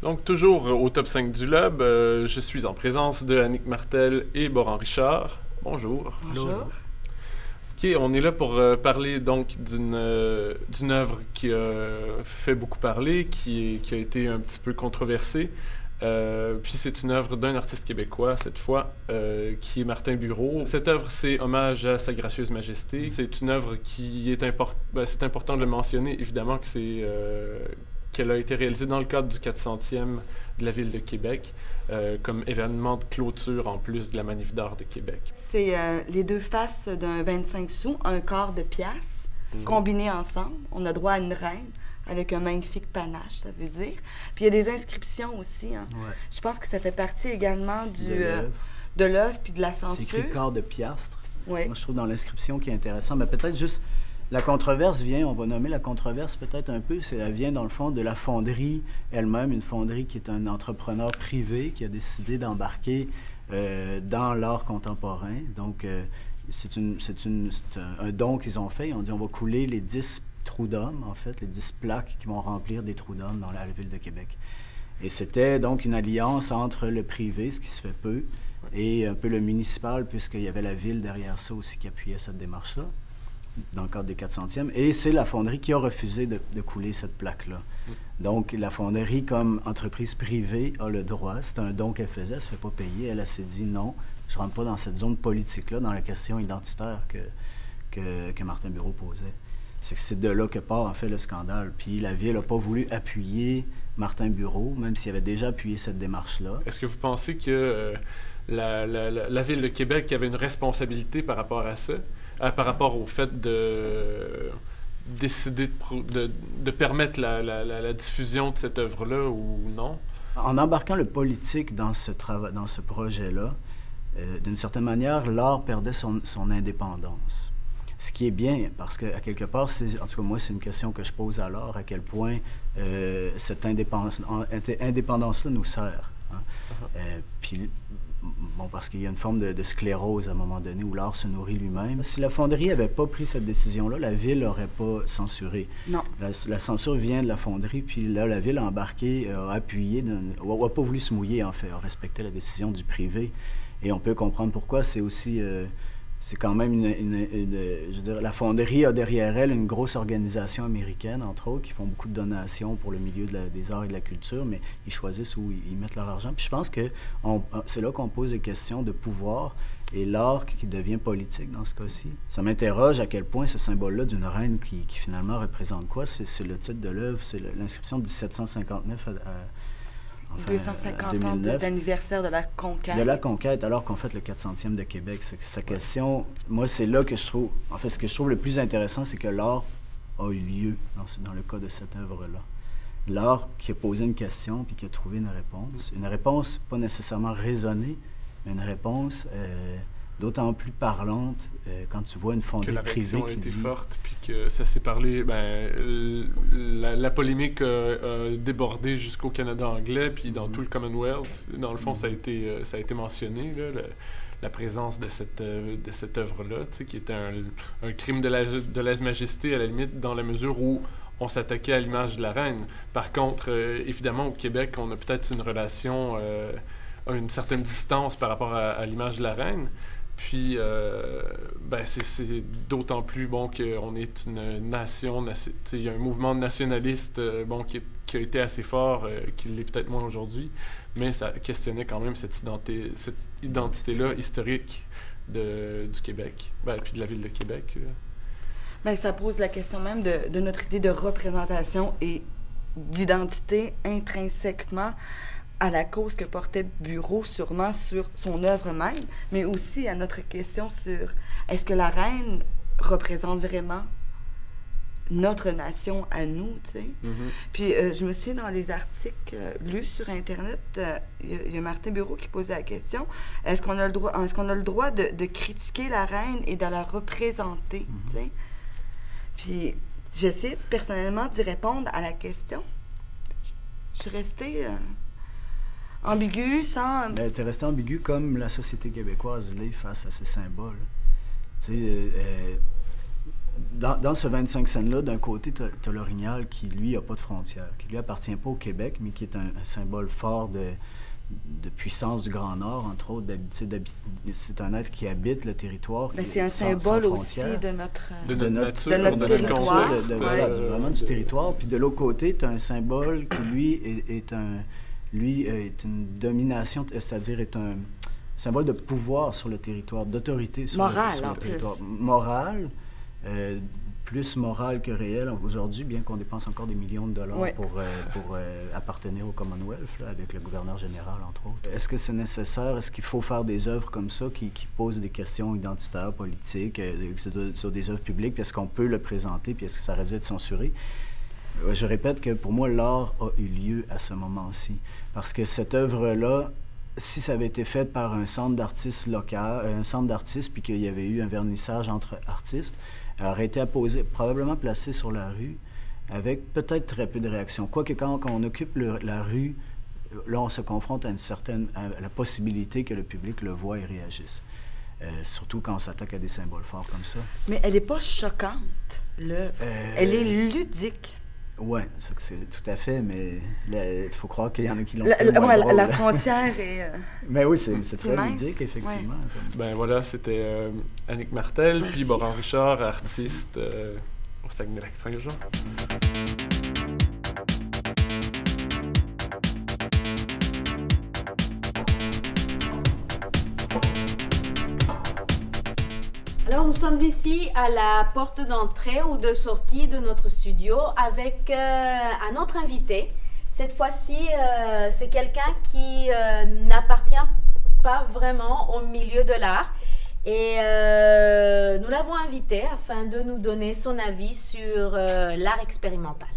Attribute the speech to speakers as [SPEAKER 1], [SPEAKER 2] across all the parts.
[SPEAKER 1] Donc, toujours au top 5 du Lobe, je suis en présence de Annick Martel et Boran Richard. Bonjour.
[SPEAKER 2] Bonjour.
[SPEAKER 1] OK, on est là pour parler donc d'une œuvre qui a fait beaucoup parler, qui a été un petit peu controversée. Puis c'est une œuvre d'un artiste québécois, cette fois, qui est Martin Bureau. Cette œuvre, c'est Hommage à Sa Gracieuse Majesté. C'est une œuvre qui est c'est important de le mentionner, évidemment, qu'elle a été réalisée dans le cadre du 400e de la Ville de Québec, comme événement de clôture en plus de la Manif d'art de Québec.
[SPEAKER 2] C'est les deux faces d'un 25 sous, un quart de pièce, combinés ensemble. On a droit à une reine avec un magnifique panache, ça veut dire. Puis il y a des inscriptions aussi. Hein.
[SPEAKER 3] Ouais.
[SPEAKER 2] Je pense que ça fait partie également de l'œuvre puis de la censure.
[SPEAKER 3] C'est écrit quart de piastre.
[SPEAKER 2] Oui.
[SPEAKER 3] Moi, je trouve dans l'inscription qui est intéressant. Mais peut-être juste, la controverse vient, on va nommer la controverse peut-être un peu, elle vient dans le fond de la fonderie elle-même, une fonderie qui est un entrepreneur privé qui a décidé d'embarquer dans l'art contemporain. Donc, c'est un don qu'ils ont fait. Ils ont dit, on va couler les 10 trous d'hommes, en fait, les 10 plaques qui vont remplir des trous d'hommes dans la ville de Québec. Et c'était donc une alliance entre le privé, ce qui se fait peu, et un peu le municipal, puisqu'il y avait la ville derrière ça aussi qui appuyait cette démarche-là, dans le cadre des 400e. Et c'est la fonderie qui a refusé de couler cette plaque-là. Donc, la fonderie, comme entreprise privée, a le droit. C'est un don qu'elle faisait, elle ne se fait pas payer. Elle s'est dit non, je ne rentre pas dans cette zone politique-là, dans la question identitaire que Martin Bureau posait. C'est de là que part, en fait, le scandale. Puis la Ville n'a pas voulu appuyer Martin Bureau, même s'il avait déjà appuyé cette démarche-là.
[SPEAKER 1] Est-ce que vous pensez que la Ville de Québec avait une responsabilité par rapport à ça, par rapport au fait de décider de permettre la diffusion de cette œuvre-là ou non?
[SPEAKER 3] En embarquant le politique dans ce projet-là, d'une certaine manière, l'art perdait son indépendance. Ce qui est bien, parce qu'à quelque part, en tout cas moi, c'est une question que je pose à l'art, à quel point cette indépendance-là nous sert. Hein? Puis, bon, parce qu'il y a une forme de sclérose à un moment donné où l'art se nourrit lui-même. Si la fonderie n'avait pas pris cette décision-là, la Ville n'aurait pas censuré.
[SPEAKER 2] Non.
[SPEAKER 3] La censure vient de la fonderie, puis là, la Ville a embarqué, a appuyé, n'a pas voulu se mouiller, en fait, a respecté la décision du privé. Et on peut comprendre pourquoi. C'est aussi... c'est quand même je veux dire, la fonderie a derrière elle une grosse organisation américaine, entre autres, qui font beaucoup de donations pour le milieu des arts et de la culture, mais ils choisissent où ils mettent leur argent. Puis je pense que c'est là qu'on pose des questions de pouvoir et l'art qui devient politique dans ce cas-ci. Ça m'interroge à quel point ce symbole-là d'une reine qui finalement représente quoi? C'est le titre de l'œuvre, c'est l'inscription de 1759
[SPEAKER 2] Enfin, 250 ans d'anniversaire de la conquête.
[SPEAKER 3] De la conquête, alors qu'on fête le 400e de Québec. Sa question, moi, c'est là que je trouve... En fait, ce que je trouve le plus intéressant, c'est que l'art a eu lieu dans le cas de cette œuvre-là. L'art qui a posé une question puis qui a trouvé une réponse. Une réponse pas nécessairement raisonnée, mais une réponse d'autant plus parlante quand tu vois une fonderie privée qui dit...
[SPEAKER 1] Que la réaction a été forte, puis que ça s'est parlé... la polémique a débordé jusqu'au Canada anglais, puis dans tout le Commonwealth. Dans le fond, ça a été mentionné, là, la présence de cette œuvre-là, qui était un crime de lèse-majesté, à la limite, dans la mesure où on s'attaquait à l'image de la reine. Par contre, évidemment, au Québec, on a peut-être une relation, une certaine distance par rapport à l'image de la reine. Puis, c'est d'autant plus bon qu'on est une nation, il y a un mouvement nationaliste qui a été assez fort, qui l'est peut-être moins aujourd'hui, mais ça questionnait quand même cette identité-là historique du Québec, puis de la Ville de Québec.
[SPEAKER 2] Bien, ça pose la question même de notre idée de représentation et d'identité intrinsèquement à la cause que portait Bureau, sûrement sur son œuvre même, mais aussi à notre question sur est-ce que la reine représente vraiment notre nation à nous, tu sais. Puis je me souviens dans les articles lus sur Internet, il y a Martin Bureau qui posait la question, est-ce qu'on a le droit de critiquer la reine et de la représenter, tu sais. Puis j'essaie personnellement d'y répondre à la question. Je suis restée... ambigu, sans...
[SPEAKER 3] Ben, t'es resté ambigu comme la société québécoise l'est face à ces symboles. Tu sais, Dans ce 25 scènes-là, d'un côté, tu as l'orignal qui, lui, n'a pas de frontières, qui, lui, appartient pas au Québec, mais qui est un symbole fort de puissance du Grand Nord, entre autres. C'est un être qui habite le territoire.
[SPEAKER 2] C'est un symbole aussi de notre
[SPEAKER 1] territoire.
[SPEAKER 3] Vraiment du territoire. Puis de l'autre côté, tu as un symbole qui, lui, est une domination, c'est-à-dire est un symbole de pouvoir sur le territoire, d'autorité sur le territoire. Moral, plus moral que réel aujourd'hui, bien qu'on dépense encore des millions de dollars pour appartenir au Commonwealth, là, avec le gouverneur général, entre autres. Est-ce que c'est nécessaire? Est-ce qu'il faut faire des œuvres comme ça qui posent des questions identitaires, politiques, sur des œuvres publiques, puis est-ce qu'on peut le présenter, puis est-ce que ça aurait dû être censuré? Je répète que pour moi, l'art a eu lieu à ce moment-ci. Parce que cette œuvre-là, si ça avait été fait par un centre d'artistes local, un centre d'artistes, puis qu'il y avait eu un vernissage entre artistes, elle aurait été apposée, probablement placée sur la rue, avec peut-être très peu de réaction. Quoique quand on occupe la rue, là, on se confronte à à la possibilité que le public le voit et réagisse. Surtout quand on s'attaque à des symboles forts comme ça.
[SPEAKER 2] Mais elle n'est pas choquante, l'œuvre. Elle est ludique.
[SPEAKER 3] Oui, c'est tout à fait, mais il faut croire qu'il y en a qui l'ont
[SPEAKER 2] la frontière est...
[SPEAKER 3] Mais oui, c'est très ludique, effectivement.
[SPEAKER 1] Ouais. Ben voilà, c'était Annick Martel, puis Boran Richard, artiste au Saguenay-Lac-Saint-Jean.
[SPEAKER 4] Alors, nous sommes ici à la porte d'entrée ou de sortie de notre studio avec un autre invité. Cette fois-ci, c'est quelqu'un qui n'appartient pas vraiment au milieu de l'art. Et nous l'avons invité afin de nous donner son avis sur l'art expérimental.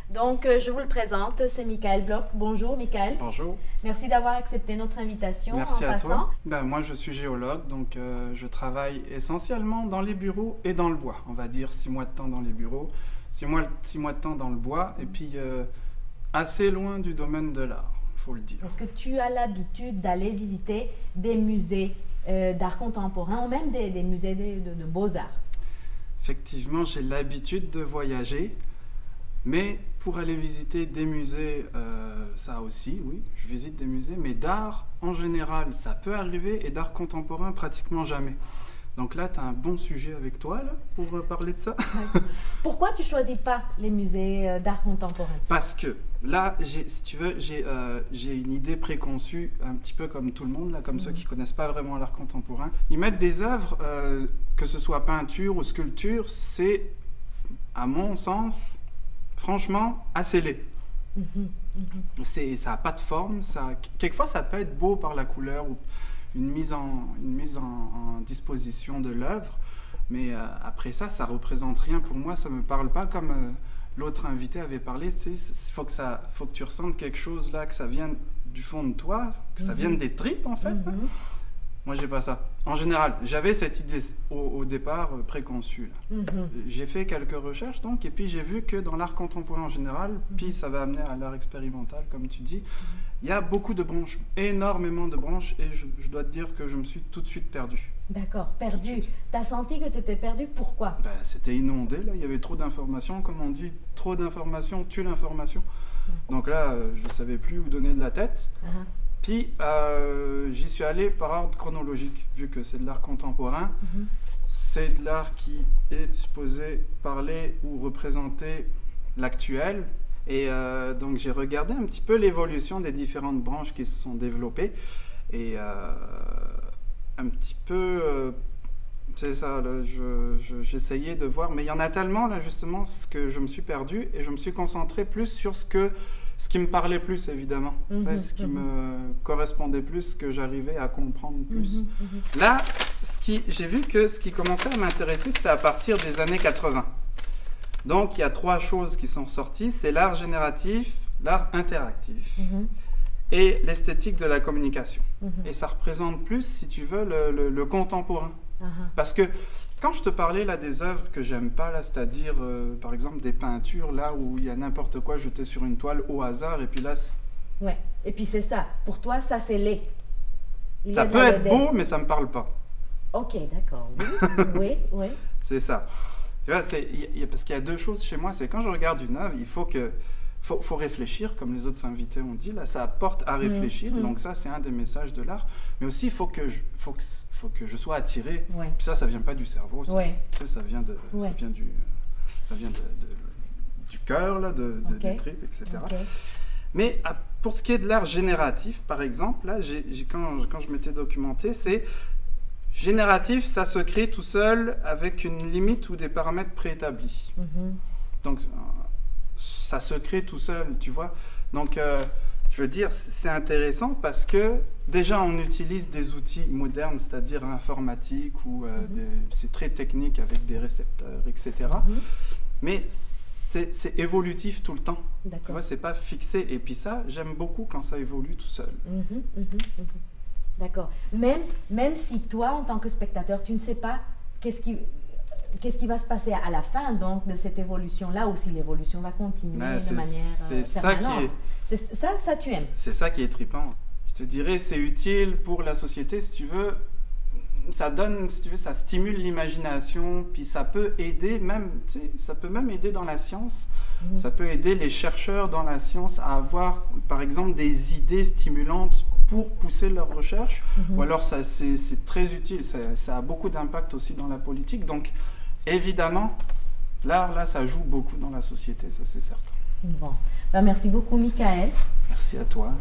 [SPEAKER 4] Donc, je vous le présente, c'est Michael Bloch. Bonjour, Michael.
[SPEAKER 5] Bonjour.
[SPEAKER 4] Merci d'avoir accepté notre invitation.
[SPEAKER 5] Merci
[SPEAKER 4] en
[SPEAKER 5] à
[SPEAKER 4] passant.
[SPEAKER 5] toi. Ben, moi, je suis géologue, donc je travaille essentiellement dans les bureaux et dans le bois. On va dire 6 mois de temps dans les bureaux, 6 mois de temps dans le bois, et puis assez loin du domaine de l'art, il faut le dire.
[SPEAKER 4] Est-ce que tu as l'habitude d'aller visiter des musées d'art contemporain ou même des musées de beaux-arts?
[SPEAKER 5] Effectivement, j'ai l'habitude de voyager. Mais pour aller visiter des musées, ça aussi, oui, je visite des musées, mais d'art en général, ça peut arriver, et d'art contemporain, pratiquement jamais. Donc là, tu as un bon sujet avec toi, là, pour parler de ça.
[SPEAKER 4] Pourquoi tu ne choisis pas les musées d'art contemporain?
[SPEAKER 5] Parce que là, si tu veux, j'ai une idée préconçue, un petit peu comme tout le monde, là, comme ceux qui ne connaissent pas vraiment l'art contemporain. Ils mettent des œuvres, que ce soit peinture ou sculpture, c'est, à mon sens... franchement, assez laid. Ça n'a pas de forme. Quelquefois, ça peut être beau par la couleur ou une mise en disposition de l'œuvre, mais après ça ne représente rien pour moi. Ça ne me parle pas comme l'autre invité avait parlé. Il faut que tu ressentes quelque chose là, que ça vienne du fond de toi, que ça vienne des tripes en fait. Moi, j'ai pas ça. En général, j'avais cette idée au départ préconçue. J'ai fait quelques recherches, donc, et puis j'ai vu que dans l'art contemporain en général, puis ça va amener à l'art expérimental, comme tu dis, il y a beaucoup de branches, énormément de branches, et je dois te dire que je me suis tout de suite perdu.
[SPEAKER 4] D'accord, perdu. Tu as senti que tu étais perdu, pourquoi?
[SPEAKER 5] Ben, c'était inondé, là, il y avait trop d'informations, comme on dit, trop d'informations tue l'information. Donc là, je ne savais plus où donner de la tête. Puis, j'y suis allé par ordre chronologique, vu que c'est de l'art contemporain. C'est de l'art qui est supposé parler ou représenter l'actuel. Et donc, j'ai regardé un petit peu l'évolution des différentes branches qui se sont développées. Et un petit peu... c'est ça, j'essayais de voir. Mais il y en a tellement, là, justement, que je me suis perdu. Et je me suis concentré plus sur ce qui me parlait plus, évidemment, ce qui me correspondait plus, ce que j'arrivais à comprendre plus. Là, j'ai vu que ce qui commençait à m'intéresser, c'était à partir des années 80. Donc, il y a 3 choses qui sont ressorties, c'est l'art génératif, l'art interactif et l'esthétique de la communication. Et ça représente plus, si tu veux, le contemporain. Parce que quand je te parlais là des œuvres que j'aime pas, là, c'est-à-dire par exemple des peintures là où il y a n'importe quoi jeté sur une toile au hasard et puis là...
[SPEAKER 4] Ouais, et puis c'est ça. Pour toi, ça c'est laid.
[SPEAKER 5] Ça peut être beau, mais ça me parle pas.
[SPEAKER 4] Ok, d'accord. Oui.
[SPEAKER 5] C'est ça. Tu vois, parce qu'il y a deux choses chez moi, c'est quand je regarde une œuvre, il faut réfléchir, comme les autres invités ont dit, là, ça apporte à réfléchir, donc ça, c'est un des messages de l'art, mais aussi, il faut que je sois attiré, puis ça vient pas du cerveau, ça vient du cœur, là, des tripes, etc. Mais pour ce qui est de l'art génératif, par exemple, là, quand je m'étais documenté, c'est génératif, ça se crée tout seul avec une limite ou des paramètres préétablis. Donc, ça se crée tout seul, tu vois. Donc, je veux dire, c'est intéressant parce que déjà, on utilise des outils modernes, c'est-à-dire informatique, ou c'est très technique avec des récepteurs, etc. Mais c'est évolutif tout le temps. Tu vois, c'est pas fixé. Et puis ça, j'aime beaucoup quand ça évolue tout seul.
[SPEAKER 4] D'accord. Même si toi, en tant que spectateur, tu ne sais pas qu'est-ce qui va se passer à la fin donc, de cette évolution-là, ou si l'évolution va continuer de manière permanente. Ça, tu aimes.
[SPEAKER 5] C'est ça qui est trippant. Je te dirais, c'est utile pour la société, si tu veux. Ça donne, si tu veux, ça stimule l'imagination, puis ça peut aider même, tu sais, ça peut même aider dans la science. Ça peut aider les chercheurs dans la science à avoir, par exemple, des idées stimulantes pour pousser leurs recherches. Ou alors, c'est très utile. Ça a beaucoup d'impact aussi dans la politique. Donc, évidemment, l'art, là, ça joue beaucoup dans la société, ça c'est certain.
[SPEAKER 4] Bon. Ben, merci beaucoup, Michael.
[SPEAKER 5] Merci à toi.